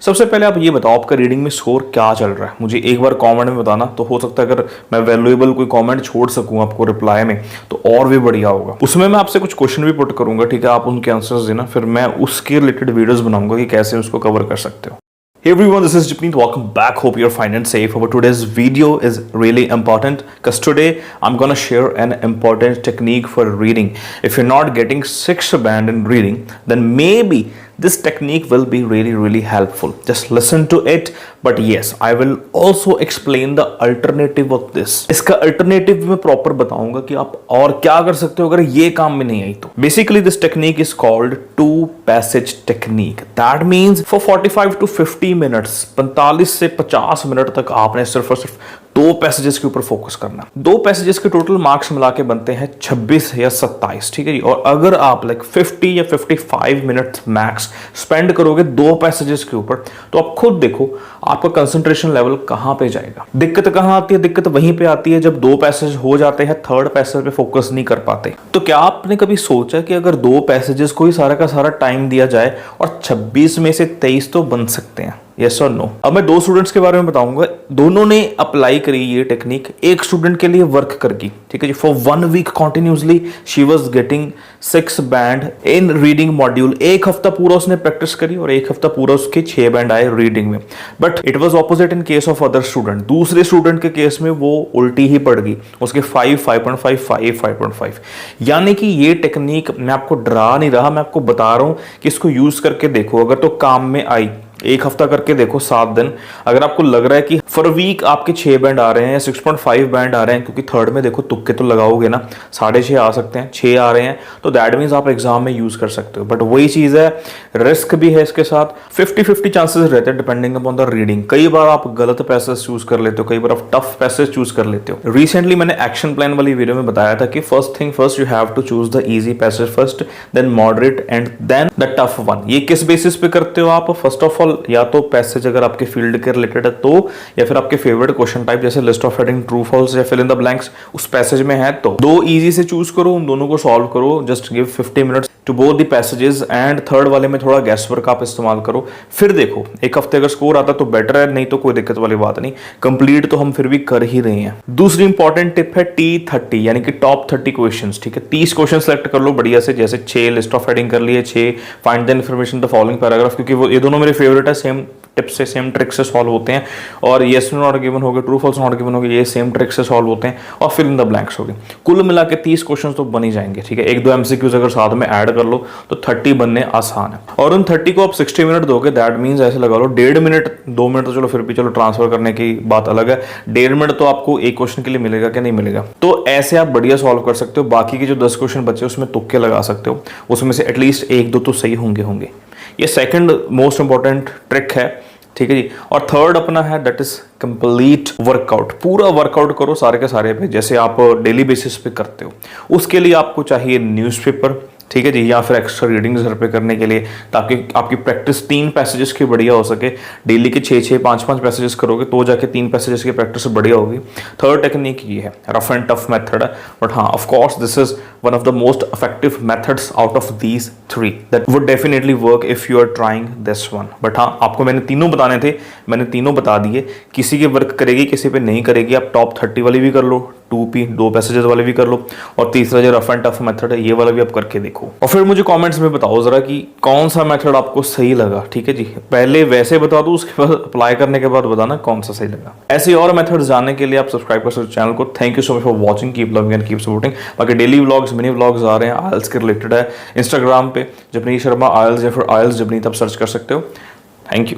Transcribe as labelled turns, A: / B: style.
A: सबसे पहले आप ये बताओ आपका रीडिंग में स्कोर क्या चल रहा है, मुझे एक बार कमेंट में बताना, तो हो सकता है अगर मैं वैल्यूएबल कोई कमेंट छोड़ सकूं आपको रिप्लाई में तो और भी बढ़िया होगा। उसमें मैं आपसे कुछ क्वेश्चन भी पुट करूंगा, ठीक है, आप उनके आंसर्स देना, फिर मैं उसके रिलेटेड वीडियोस बनाऊंगा कि कैसे उसको कवर कर सकते हो। Hey everyone, this is Japneet. Welcome back. Hope you're fine and safe. But today's video is really important because today I'm gonna share an important technique for reading. If you're not getting 6 band in reading, then maybe this technique will be really helpful. Just listen to it. But yes, I will also explain the alternative of this. इसका alternative मैं proper बताऊंगा कि आप और क्या कर सकते हो अगर ये काम में नहीं आई तो। Basically this technique is called two passage technique. That means for 45 to 50 minutes 45 से 50 मिनट तक आपने सिर्फ और सिर्फ 2 पैसेजेस के ऊपर फोकस करना। 2 पैसेजेस के टोटल मार्क्स मिला के बनते हैं 26 या 27, ठीक है जी। और अगर आप 50 या 55 मिनट मैक्स स्पेंड करोगे 2 पैसेजेस के ऊपर तो आप खुद देखो आपका कंसंट्रेशन लेवल कहां पे जाएगा। दिक्कत कहां आती है? दिक्कत वहीं पे आती है जब 2 पैसेज हो जाते हैं, थर्ड पैसेज पे फोकस नहीं कर पाते। तो क्या आपने कभी सोचा कि अगर 2 पैसेजेस को ही सारा का सारा टाइम दिया जाए और 26 में से 23 तो बन सकते हैं? यस और नो। अब मैं 2 स्टूडेंट्स के बारे में बताऊंगा, दोनों ने अप्लाई करी ये टेक्निक। एक स्टूडेंट के लिए वर्क करगी, ठीक है जी। For 1 week continuously she was getting 6 band in reading module. एक हफ्ता पूरा उसने प्रैक्टिस करी और एक हफ्ता पूरा उसके 6 बैंड आए रीडिंग में। But it was opposite in case of other student. दूसरे स्टूडेंट के केस में वो उल्टी ही पड़ गई, उसके 5, 5.5, 5, 5.5। यानी कि ये टेक्निक मैं आपको डरा नहीं रहा, मैं आपको बता रहा हूं कि इसको यूज करके देखो, अगर तो काम में आई। एक हफ्ता करके देखो, 7 दिन। अगर आपको लग रहा है कि फॉर वीक आपके 6 बैंड आ रहे हैं, 6.5 बैंड आ रहे हैं, क्योंकि थर्ड में देखो तुक्के तो लगाओगे ना, 6.5 आ सकते हैं, 6 आ रहे हैं, तो दैट मीन्स आप एग्जाम में यूज कर सकते हो। बट वही चीज है, रिस्क भी है इसके साथ। 50-50 चांसेस रहते हैं डिपेंडिंग अपॉन द रीडिंग। कई बार आप गलत पैसेज चूज कर लेते हो, कई बार आप टफ पैसेज चूज कर लेते हो। रिसेंटली मैंने एक्शन प्लान वाली वीडियो में बताया था कि first thing first, you have to choose the easy passage first, then moderate and then the tough one. ये किस बेसिस पे करते हो आप? फर्स्ट ऑफ ऑल या तो पैसेज अगर आपके फील्ड के रिलेटेड है तो, या फिर आपके फेवरेट क्वेश्चन टाइप जैसे list of heading, true false या फिल इन द ब्लैंक्स उस पैसेज में है तो 2 इजी से चूज करो, उन दोनों को सॉल्व करो। Just give 50 minutes to both the passages and third वाले में थोड़ा गैस वर्क आप इस्तेमाल करो। फिर देखो एक हफ्ते अगर स्कोर आता तो बेटर है, नहीं तो कोई दिक्कत वाली बात नहीं, कंप्लीट तो हम फिर भी कर ही रहे हैं। दूसरी इंपॉर्टेंट टिप है T30 यानी कि टॉप 30 क्वेश्चंस, ठीक है। 30 क्वेश्चन सेलेक्ट कर लो बढ़िया से, जैसे 6 लिस्ट ऑफ हेडिंग कर लिए, 6 find the information the following paragraph, क्योंकि वो ये दोनों मेरे फेवरेट है, सेम टिप से सेम ट्रिक से सॉल्व होते हैं। और येस नॉट गिवन हो गए, ट्रू फॉल्स नॉट गिवन हो गए, ये सेम ट्रिक से सॉल्व होते हैं। और फिल इन द ब्लैंक्स हो गए। कुल मिला के 30 क्वेश्चन तो बन ही जाएंगे, ठीक है। 1-2 एमसीक्यूज अगर साथ में ऐड कर लो तो 30 बनने आसान है। और उन 30 को आप 60 मिनट दोगे, दैट मीन्स ऐसे लगा लो 1.5 मिनट, 2 मिनट तो चलो फिर भी चलो ट्रांसफर करने की बात अलग है, 1.5 मिनट तो आपको एक क्वेश्चन के लिए मिलेगा कि नहीं मिलेगा। तो ऐसे आप बढ़िया सॉल्व कर सकते हो। बाकी के जो 10 क्वेश्चन बचे उसमें तुक्के लगा सकते हो, उसमें से एटलीस्ट 1-2 तो सही होंगे। ये सेकंड मोस्ट इंपॉर्टेंट ट्रिक है, ठीक है जी। और थर्ड अपना है दैट इज कंप्लीट वर्कआउट। पूरा वर्कआउट करो सारे के सारे पे, जैसे आप डेली बेसिस पे करते हो। उसके लिए आपको चाहिए न्यूज़पेपर, ठीक है जी, या फिर एक्स्ट्रा रीडिंग्स घर पे करने के लिए, ताकि आपकी प्रैक्टिस 3 पैसेजेस की बढ़िया हो सके। डेली के 6-6, 5-5 पैसेजेस करोगे तो जाके 3 पैसेजेस की प्रैक्टिस बढ़िया होगी। थर्ड टेक्निक ये है, रफ एंड टफ मेथड है, बट हाँ of course this is one of the most effective methods out of these 3 that would definitely work if you are trying this one. But हाँ आपको मैंने तीनों बताने थे, मैंने तीनों बता दिए। किसी की वर्क करेगी, किसी पे नहीं करेगी। आप टॉप 30 वाली भी कर लो, 2 पैसेजेस वाले भी कर लो, और तीसरा जो रफ एंड टफ मेथड है ये वाला भी आप करके देखो। और फिर मुझे कमेंट्स में बताओ जरा कि कौन सा मेथड आपको सही लगा, ठीक है जी। पहले वैसे बता दो, उसके बाद अप्लाई करने के बाद बताना कौन सा सही लगा। ऐसे और मेथड्स जानने के लिए आप सब्सक्राइब कर सकते हो चैनल को। Thank you so much for watching, keep loving and keep supporting. बाकी डेली व्लॉग्स, मिनी व्लॉग्स आ रहे हैं, आइल्स के रिलेटेड है। इंस्टाग्राम पे जपनीत शर्मा आइल्स या फिर आइल्स जपनीत आप सर्च कर सकते हो। Thank you.